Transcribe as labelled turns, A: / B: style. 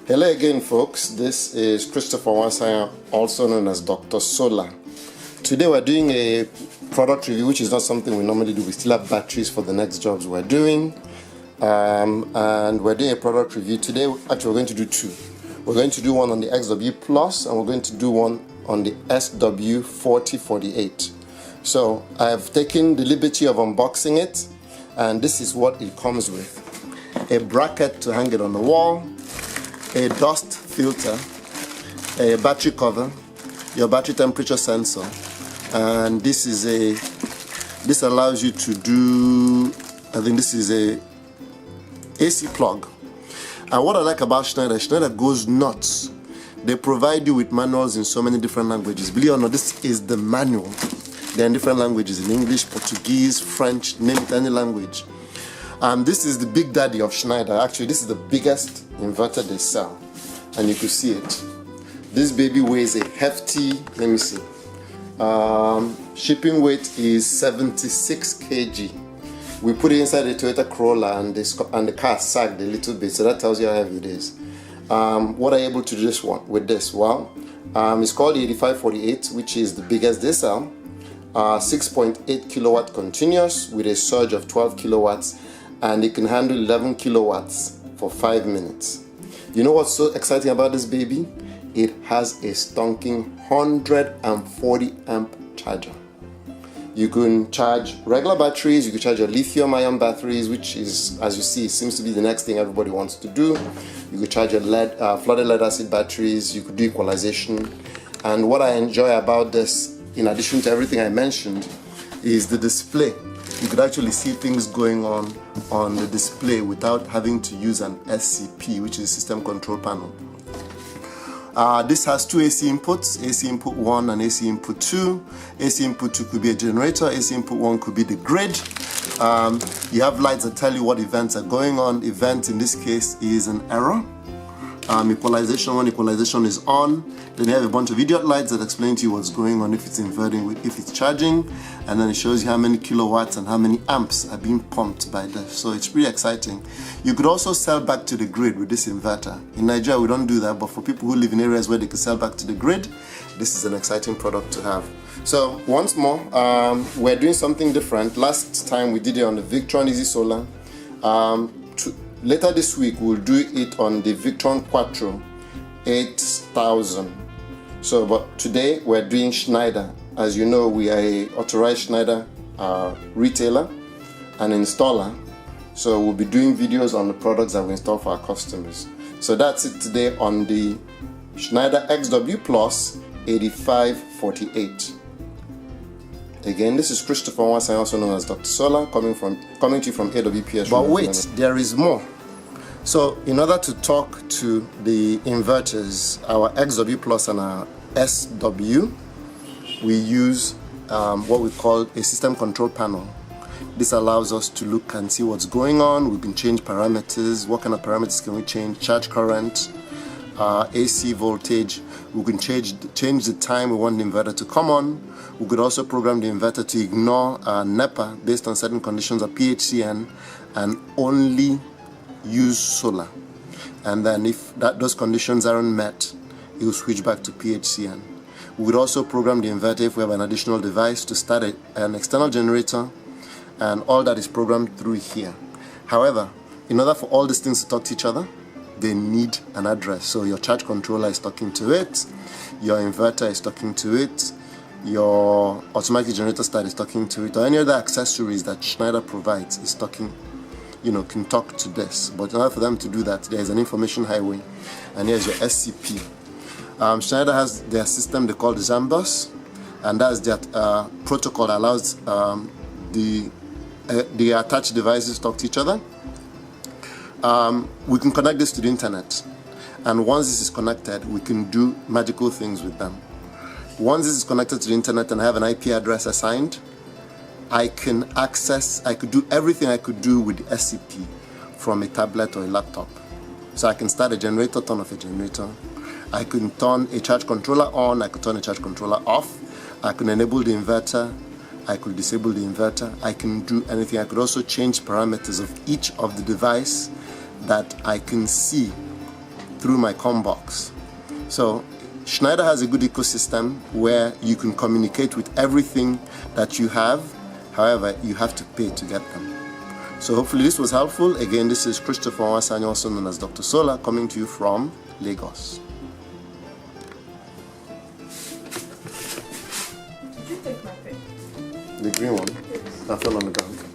A: Hello again, folks. This is Christopher Wansaya, also known as Dr. Solar. Today we're doing a product review, which is not something we normally do. We still have batteries for the next jobs we're doing. And we're doing a product review today. Actually, we're going to do two. We're going to do one on the XW Plus, and we're going to do one on the SW4048. So I've taken the liberty of unboxing it, and this is what it comes with. A bracket to hang it on the wall, a dust filter, a battery cover, your battery temperature sensor, and this allows you to do, I think this is a AC plug. And what I like about Schneider goes nuts. They provide you with manuals in so many different languages. Believe it or not, this is the manual. They're in different languages, in English, Portuguese, French, name it, any language. This is the big daddy of Schneider. Actually, this is the biggest inverter they sell, and you could see it. This baby weighs a hefty, let me see, shipping weight is 76 kg. We put it inside a Toyota Corolla, and the car sagged a little bit, so that tells you how heavy it is. What are you able to do with this? Well, it's called the 8548, which is the biggest they sell. 6.8 kilowatt continuous with a surge of 12 kilowatts, and it can handle 11 kilowatts for 5 minutes. You know what's so exciting about this baby? It has a stonking 140 amp charger. You can charge regular batteries, you can charge your lithium-ion batteries, which is, as you see, seems to be the next thing everybody wants to do. You could charge your flooded lead acid batteries, you could do equalization. And what I enjoy about this, in addition to everything I mentioned, is the display. You could actually see things going on the display without having to use an SCP, which is a system control panel. This has two AC inputs, AC input 1 and AC input 2. AC input 2 could be a generator, AC input 1 could be the grid. You have lights that tell you what events are going on. Event in this case is an error. Equalization, when equalization is on, then you have a bunch of idiot lights that explain to you what's going on, if it's inverting, if it's charging, and then it shows you how many kilowatts and how many amps are being pumped by this. So it's pretty exciting. You could also sell back to the grid with this inverter. In Nigeria we don't do that, but for people who live in areas where they can sell back to the grid, this is an exciting product to have. So once more, we're doing something different. Last time we did it on the Victron Easy Solar. Later this week we'll do it on the Victron Quattro 8000. So, but today we're doing Schneider. As you know, we are a authorized Schneider retailer and installer. So we'll be doing videos on the products that we install for our customers. So that's it today on the Schneider XW Plus 8548. Again, this is Christopher Wansaya, also known as Dr. Solar, coming to you from AWPS. But wait, there is more. So in order to talk to the inverters, our XW Plus and our SW, we use what we call a system control panel. This allows us to look and see what's going on. We can change parameters. What kind of parameters can we change? Charge current, AC voltage. We can change the time we want the inverter to come on. We could also program the inverter to ignore NEPA based on certain conditions of PHCN and only use solar. And then if those conditions aren't met, it will switch back to PHCN. We would also program the inverter if we have an additional device to start an external generator, and all that is programmed through here. However, in order for all these things to talk to each other, they need an address. So your charge controller is talking to it, your inverter is talking to it, your automatic generator start is talking to it, or any other accessories that Schneider provides is talking, can talk to this. But in order for them to do that, there is an information highway, and here's your SCP. Schneider has their system they call the Zambus, and that's their protocol that allows the attached devices to talk to each other. We can connect this to the internet, and once this is connected, we can do magical things with them. Once this is connected to the internet and I have an IP address assigned, I could do everything I could do with the SCP from a tablet or a laptop. So I can start a generator, turn off a generator. I can turn a charge controller on, I could turn a charge controller off. I can enable the inverter, I could disable the inverter. I can do anything. I could also change parameters of each of the device that I can see through my COM box. So Schneider has a good ecosystem where you can communicate with everything that you have. However, you have to pay to get them. So hopefully this was helpful. Again, this is Christopher Wasani, also known as Dr. Solar, coming to you from Lagos.
B: Did you take my pen?
A: The green one? I fell on the ground.